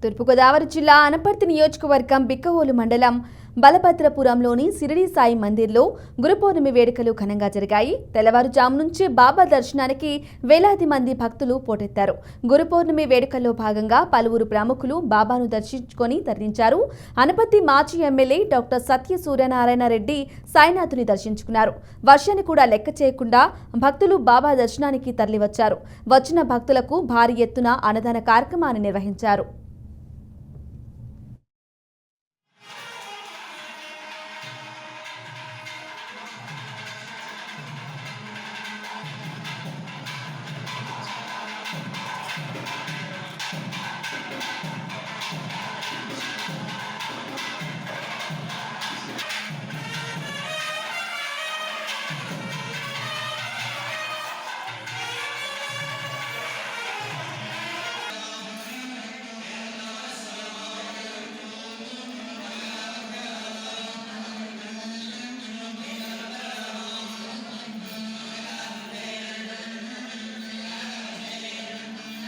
తూర్పుగోదావరి జిల్లా అనపర్తి నియోజకవర్గం బిక్కవోలు మండలం బలభద్రపురంలోని సిరిడి సాయి మందిర్లో గురు పౌర్ణమి వేడుకలు ఘనంగా జరిగాయి. తెల్లవారుజాము నుంచే బాబా దర్శనానికి వేలాది మంది భక్తులు పోటెత్తారు. గురు పౌర్ణమి వేడుకల్లో భాగంగా పలువురు ప్రముఖులు బాబాను దర్శించుకొని తరలించారు. అనపర్తి మాజీ ఎమ్మెల్యే డాక్టర్ సత్య సూర్యనారాయణ రెడ్డి సాయినాథుని దర్శించుకున్నారు. వర్షాన్ని కూడా లెక్క చేయకుండా భక్తులు బాబా దర్శనానికి తరలివచ్చారు. వచ్చిన భక్తులకు భారీ ఎత్తున అన్నదాన కార్యక్రమాన్ని నిర్వహించారు.